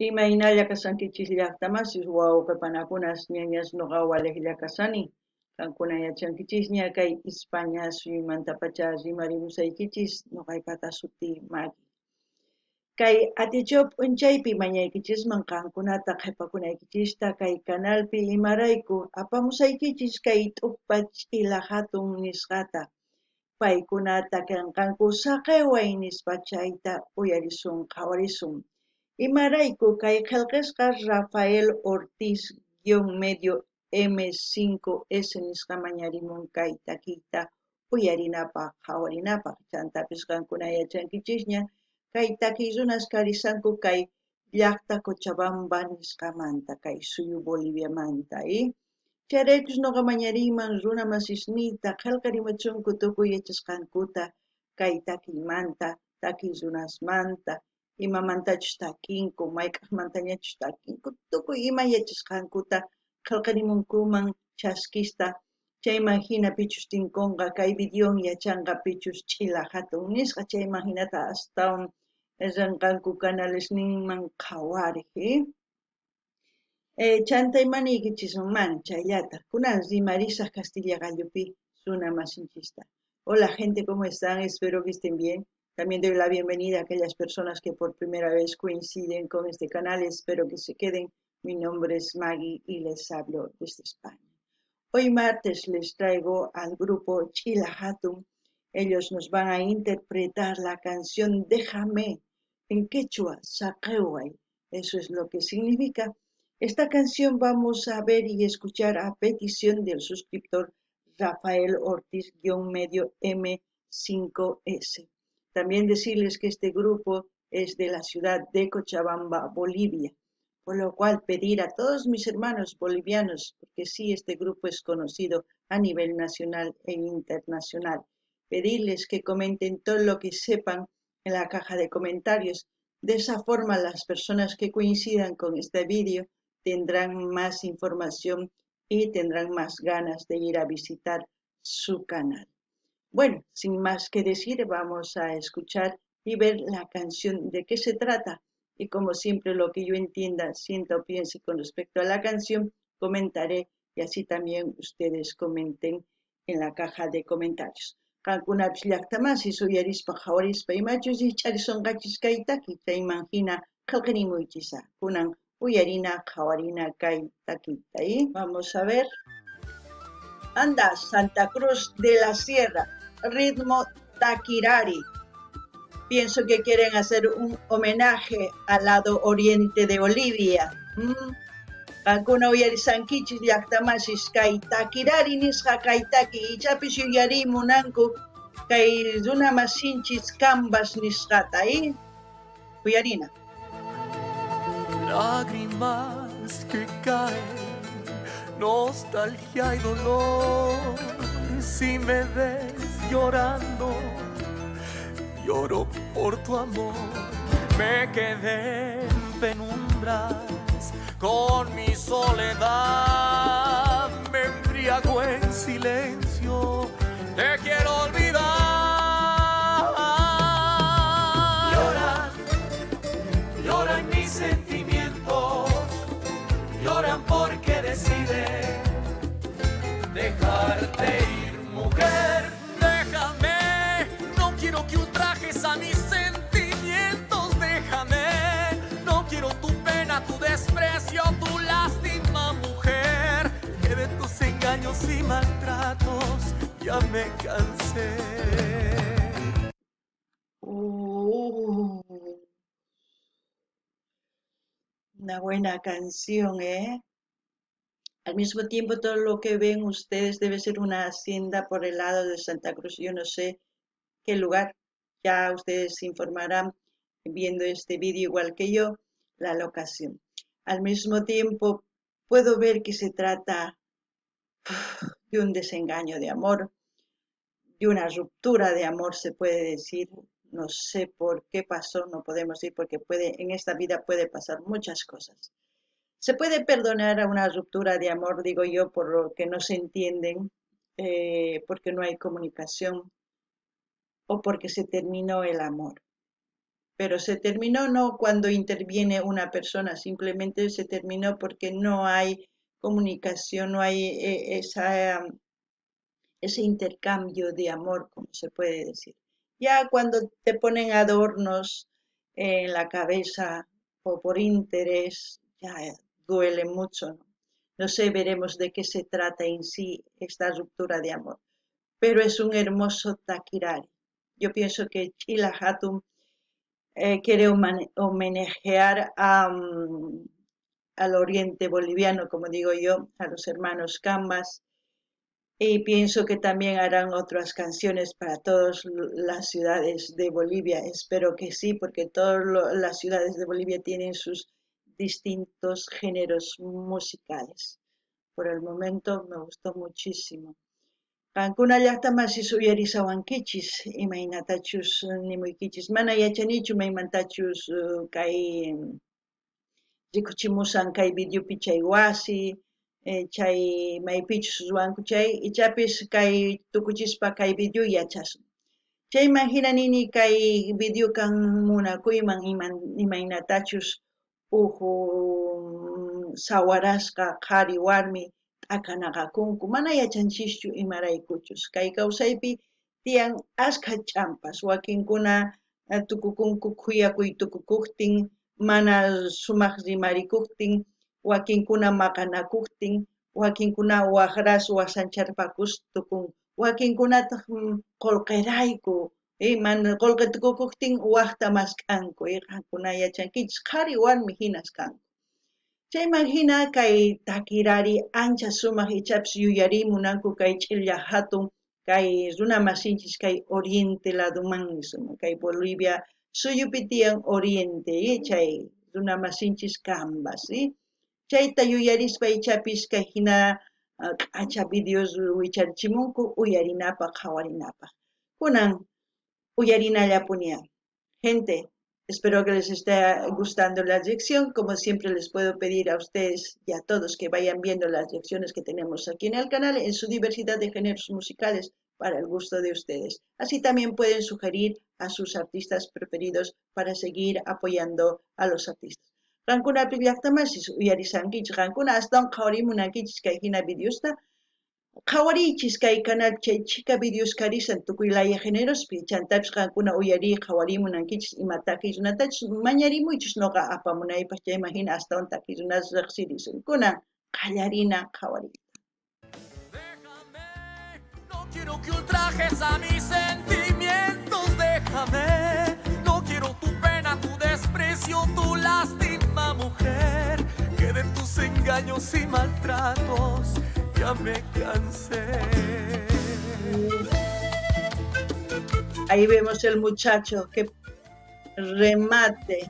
Imaynalla kasankichis llaqtamasis wawqipanakunas ñañas nuqawalejlla kasani qankuna yachankichisña kay España suyumantapacha rimarimusaykichis nuqaypata suti Maggie. Kay atichaw p'unchaypi mañaykichisman qankunata qhipakunaykichista kay kanalpi imarayku apamusaykichis kay t'up'a ch'ila hatun nisqata paykunata kanqanku saqeway nispa chayta uyarisun qhawarisun. Imarayku kay qillqisqa Rafael Ortiz medio M5S nisqa mañarimun kay takiyta uyarinapaq qhawarinapaq chantapis qankuna yachankichisña kay takiy runas karisanku kay llaqta Cochabamba nisqamanta kay suyu Boliviamanta chayraykus nuqa mañariyman runa masisniyta qillqarimachunku tukuy yachasqankuta kay takiymanta takiy runasmanta imamantachus takinku mayk'aqmantañachus takinku tukuy ima yachasqankuta qillqarimunkuman chaskista chayman hina pichus tinkunqa kay videon yachanqa pichus ch'ila hatun nisqa chayman hinata astawan rinqanku canalesninman qhawarik chantaymaniykichis mana chayllata kunan rimarisaq Castilla gallopi runa masinchista. Hola gente, ¿cómo están? Espero que estén bien. También doy la bienvenida a aquellas personas que por primera vez coinciden con este canal. Espero que se queden. Mi nombre es Maggie y les hablo desde España. Hoy martes les traigo al grupo Chila Hatun. Ellos nos van a interpretar la canción Déjame en quechua, Saqeway. Eso es lo que significa. Esta canción vamos a ver y escuchar a petición del suscriptor Rafael Ortiz-medio M5S. También decirles que este grupo es de la ciudad de Cochabamba, Bolivia, por lo cual pedir a todos mis hermanos bolivianos, porque sí, este grupo es conocido a nivel nacional e internacional, pedirles que comenten todo lo que sepan en la caja de comentarios. De esa forma, las personas que coincidan con este vídeo tendrán más información y tendrán más ganas de ir a visitar su canal. Bueno, sin más que decir, vamos a escuchar y ver la canción de qué se trata. Y como siempre, lo que yo entienda, sienta o piense con respecto a la canción, comentaré y así también ustedes comenten en la caja de comentarios. Qankunapish llaqtamasi suyarispa hawarispa imachus charisunqachis kay takiyta imagina qillqarimuychisa kunan uyarina hawarina kay takiyta. Vamos a ver. Anda, Santa Cruz de la Sierra, ritmo taquirari. Pienso que quieren hacer un homenaje al lado oriente de Bolivia. Qankuna uyarisankichis llaqtamasis kay taquirari nisqa kay taki ichapis uyarimunanku kay runa masinchis Cambas nisqata uyarina. Lágrimas que caen, nostalgia y dolor. Si me ves llorando, lloro por tu amor. Me quedé en penumbras con mi soledad. Me embriago en silencio, te quiero olvidar. Lloran mis sentimientos, lloran porque deciden dejarte ir, mujer. Déjame, no quiero que ultrajes a mis sentimientos. Déjame, no quiero tu pena, tu desprecio, tu lástima, mujer. Que de tus engaños y maltratos ya me cansé. Una buena canción, Al mismo tiempo, todo lo que ven ustedes debe ser una hacienda por el lado de Santa Cruz. Yo no sé qué lugar. Ya ustedes se informarán viendo este vídeo igual que yo, la locación. Al mismo tiempo, puedo ver que se trata de un desengaño de amor, de una ruptura de amor, se puede decir. No sé por qué pasó, no podemos decir, porque en esta vida puede pasar muchas cosas. Se puede perdonar a una ruptura de amor, digo yo, por lo que no se entienden, porque no hay comunicación o porque se terminó el amor. pero se terminó no cuando interviene una persona, simplemente se terminó porque no hay comunicación, no hay ese intercambio de amor, como se puede decir. Ya cuando te ponen adornos en la cabeza o por interés, ya duele mucho, ¿no? No sé, veremos de qué se trata en sí esta ruptura de amor, pero es un hermoso taquirari. Yo pienso que Chila Hatun quiere homenajear al oriente boliviano, como digo yo, a los hermanos Cambas, y pienso que también harán otras canciones para todas las ciudades de Bolivia. Espero que sí, porque todas las ciudades de Bolivia tienen sus distintos géneros musicales. Por el momento me gustó muchísimo. Qankuna llaqtamansi uyarisawankichis imaynatachus nimuykichis mana yachanichu maymantachus kay rikuchimusan kay videopi chay wasi chay maypichus ruwanku chay ichapis kay tukuchispa kay video yachasun chayman hinanini kay video kan munakuyman imaynatachus uhu sawarasqa qhari warmi t'akanaqakunku mana yachanchischu imaraykuchus kay kawsaypi tiyan ashkha ch'ampas wakinkuna tukukunku khuyakuy tukukuqtin mana sumaq rimarikuqtin wakinkuna maqanakuqtin wakinkuna waqras wasancharpakus tukun wakinkunataq qullqirayku mana qullqitukukuqtin waqta maskanku qaqkuna yachankichis qhari warmi hinas kanku chayman hina kay takirari ancha sumaq ichapis yuyarimunanku kay ch'illa hatun kay runa masinchis kay oriente ladomanmi sumaq kay Bolivia suyupi tiyan oriente chay runa masinchis Cambas chayta yuyarispa ichapis kay hina q'acha videos wicharichimunku uyarinapaq hawarinapaq kunan uyarinallapuniya gente. Espero que les esté gustando la lección. Como siempre les puedo pedir a ustedes y a todos que vayan viendo las lecciones que tenemos aquí en el canal en su diversidad de géneros musicales para el gusto de ustedes. Así también pueden sugerir a sus artistas preferidos para seguir apoyando a los artistas. Rankuna pillaqtamasis uyarisankichis rankuna astawan qhawarimunankichis kay hina videosta qhawarichis kay canal chay chika videos karisan tukuy laya generospi chantapis qankuna uyari qhawarimunankichis ima takiy runatachus mañarimuychis noqa apamunaypaq chayman hina astawan takiy runas riqsirisun kunan qallarina qhawariyta. No quiero que ultrajes a mis sentimientos, déjame. No quiero tu pena, tu desprecio, tu lástima, mujer. Que de tus engaños y maltratos ya me cansé. Ahí vemos el muchacho que remate.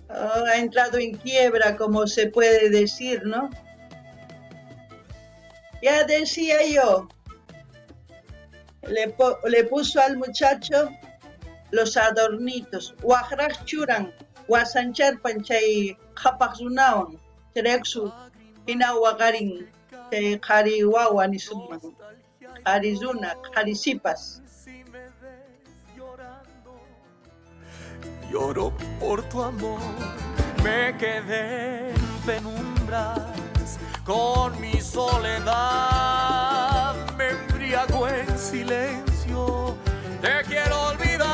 Ha entrado en quiebra, como se puede decir, ¿no? Ya decía yo, le puso al muchacho los adornitos. Waqraq churan, wasancharpan chay qhapaqsunawan, trexu, hina waqarin, chay qhari wawa nisunman, qhari runa, qhari sipas. Lloro por tu amor, me quedé en penumbras con mi soledad, me embriago en silencio, te quiero olvidar.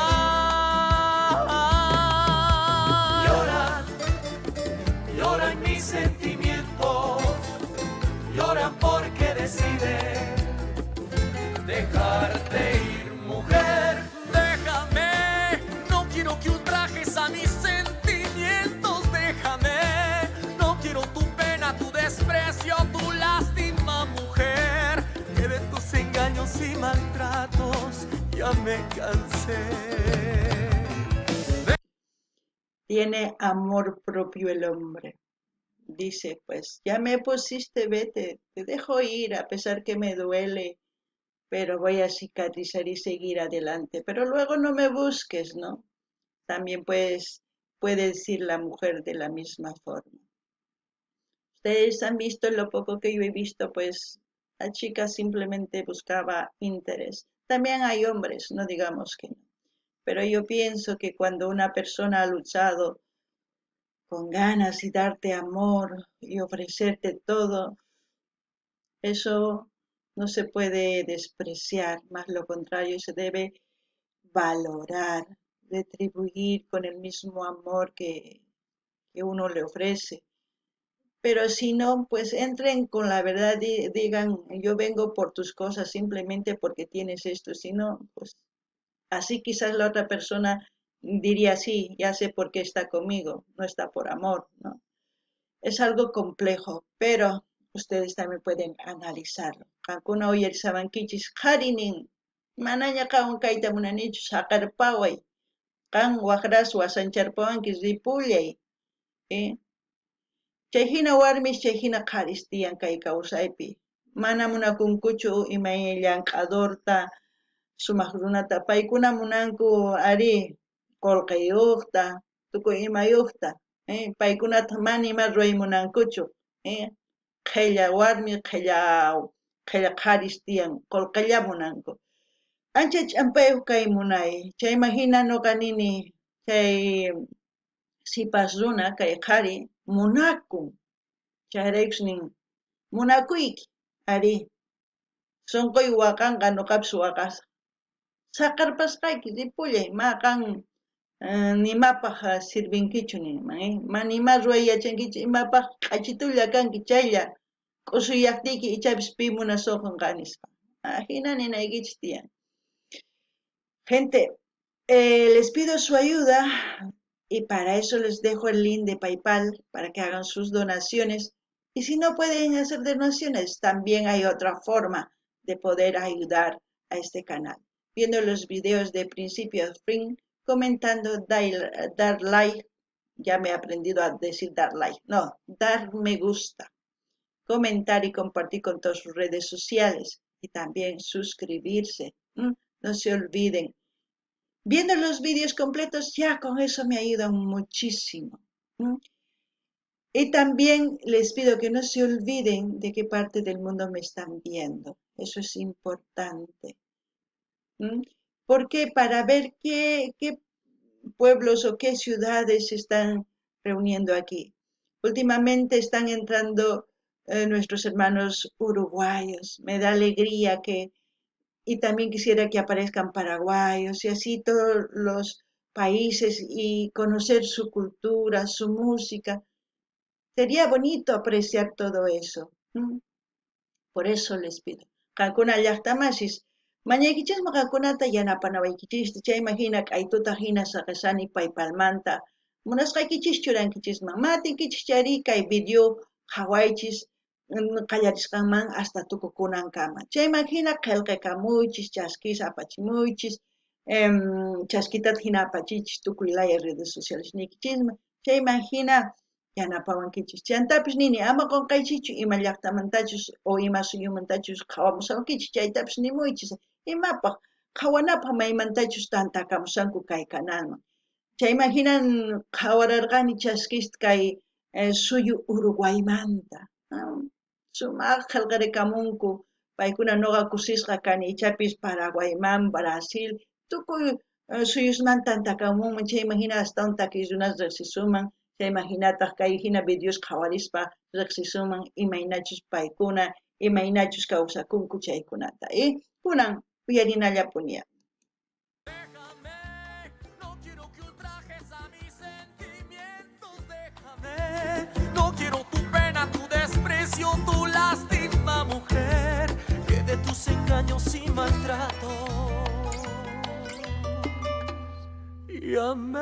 Lloran mis sentimientos, lloran porque deciden dejarte ir, mujer. Déjame, no quiero que ultrajes a mis sentimientos, déjame. No quiero tu pena, tu desprecio, tu lástima, mujer. Que de tus engaños y maltratos ya me cansé. Tiene amor propio el hombre. Dice, pues ya me pusiste, vete, te dejo ir a pesar que me duele, pero voy a cicatrizar y seguir adelante. Pero luego no me busques, ¿no? También puede decir la mujer de la misma forma. Ustedes han visto lo poco que yo he visto, pues la chica simplemente buscaba interés. También hay hombres, no digamos que no. pero yo pienso que cuando una persona ha luchado con ganas y darte amor y ofrecerte todo, eso no se puede despreciar, más lo contrario, se debe valorar, retribuir con el mismo amor que uno le ofrece. Pero si no, pues entren con la verdad y digan, yo vengo por tus cosas simplemente porque tienes esto. Si no, pues así quizás la otra persona diría, sí, ya sé por qué está conmigo, no está por amor, ¿no? Es algo complejo, pero ustedes también pueden analizarlo. Kankuna uyarisabankichis qarinin, manaña kawan kayta munanichu saqarpaway, kan waqraswa sancharpawanki ripullay, ¿eh? Chayhina warmish chayhina qharis tiyan kay kawsaypi. Mana munakunkuchu imay llank'adorta sumaq runata. Paykuna munanku ari qullqiyuqta, tukuy imayuqta. Paykunata mana ima ruwaymunankuchu. Qhilla warmi, qhilla qharis tiyan qullqilla munanku. Ancha ch'ampayuq kay munay. Chaymahina nuqa nini chay sipas runa kay qhari munakun. Chayraykush nin munakuyki ari sunquy waqanqa nuqapish waqasqa. Saqarpasqayki ripullay ma qan nimapaq sirvinkichu ninman, mana ima ruway yachankichu imapaq q'achitulla kanki chaylla q'usuyaptiyki ichapis pi munasuqqa nispa. Hina ninaykichis tiyan. Gente, les pido su ayuda y para eso les dejo el link de PayPal para que hagan sus donaciones. Y si no pueden hacer donaciones, también hay otra forma de poder ayudar a este canal. Viendo los videos de principio a fin, comentando, dar like, ya me he aprendido a decir dar like, no, dar me gusta, comentar y compartir con todas sus redes sociales y también suscribirse. No se olviden. Viendo los vídeos completos, ya con eso me ayudan muchísimo. Y también les pido que no se olviden de qué parte del mundo me están viendo. Eso es importante. Porque para ver qué pueblos o qué ciudades se están reuniendo aquí. Últimamente están entrando nuestros hermanos uruguayos. Me da alegría que y también quisiera que aparezcan paraguayos y así todos los países y conocer su cultura, su música. Sería bonito apreciar todo eso. Por eso les pido. Kankuna llaqtamashis, mañaykichasma kankunata yanapanawaykichista, chaymahina k'aytuta hina saqasani paypalmanta, munasqaykichis churankichisma, matinkichis chari kay video hawaychis, qallarisqanman hasta tukukunankama. Chaymahina qillqikamunchis, chaskis apachimuychis, chaskitata hina apachichis tukuy laya redes sociales nikichisma, chaymahina yanapawankichis. Chantapis nini ama qunqaychichu ima llaqtamantachus o ima suyumantachus qhawamusankichis chaytapis nimuychis imapaq qhawanapaq maymantachus tantakamusanku kay kanalman. Chaymahinan qhawararqani chaskista kay suyu Uruguaymanta. Sumaq qillqarikamunku paykuna nuqa kusisqa kani ichapis Paraguayman, Brasil, tukuy suyusmanta tantakamunman chaymahina astawan takiy runas riqsisuman. Chaymahinataq kay hina videos qhawarispa riqsisuman imaynachus paykuna, imaynachus kawsakunku chaykunata. Kunan uyarinallapuni. No quiero que ultrajes a mis sentimientos, déjame. No quiero tu pena, tu desprecio, tu lástima, mujer, que de tus engaños y maltratos ya me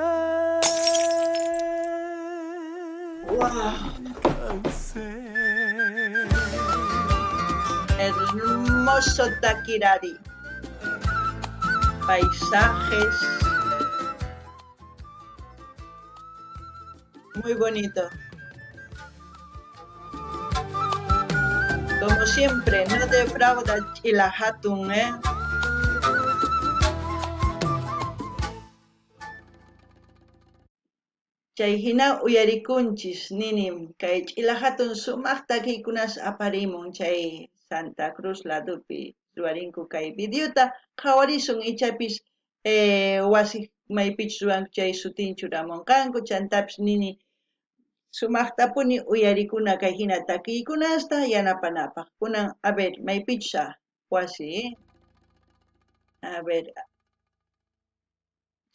cansé. Hermoso Taquirari. Paisajes. Muy bonito. Como siempre, no defrauda Chila Hatun, Chayhina uyarikunchis ninim kay Chila Hatun sumaqta kaykunas aparimun chay Santa Cruz ladupi ruwarinku kay videota qhawarisun ichapis wasi maypich ruwanku chay sutin churamunqanku chantapis nini sumaqtapuni uyarikuna kay hina takiykunasta yanapanapaq kunan a ver maypichá wasi a ver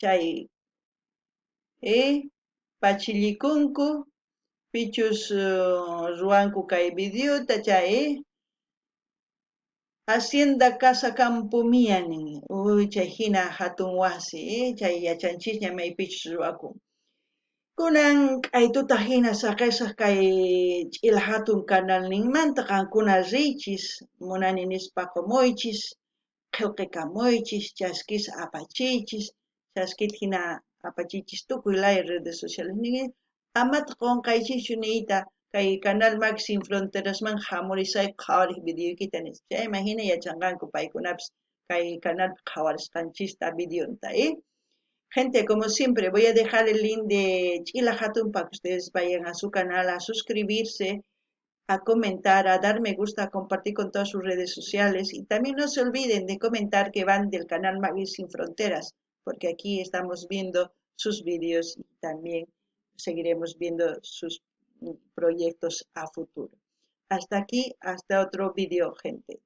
chay pachillikunku pichus ruwanku kay videota chay Hacienda Casa Campo Mía nin chay hina hatun wasi chay yachanchikña maypichus ruwakun kunan k'aytuta hina saqisaq kay ch'ila hatun canal ninmanta qankuna riychis munani nispa qumuychis qillqikamuychis chaskisa apachiychis chaskita hina apachiychis tukuy laya redes sociales ninmi amata qunqaychischu niyta kay canal Max Sin Fronterasman hamurisayku qhawariq videoykita nispa chayman hina yachanqanku paykunapis kay canal qhawarisqanchista videonta gente como siempre voy a dejar el link de Ch'ila Hatun para que ustedes vayan a su canal a suscribirse a comentar, a dar me gusta, a compartir con todas sus redes sociales y también no se olviden de comentar que van del canal Magis Sin Fronteras, porque aquí estamos viendo sus vídeos y también seguiremos viendo sus proyectos a futuro. Hasta aquí, hasta otro vídeo, gente.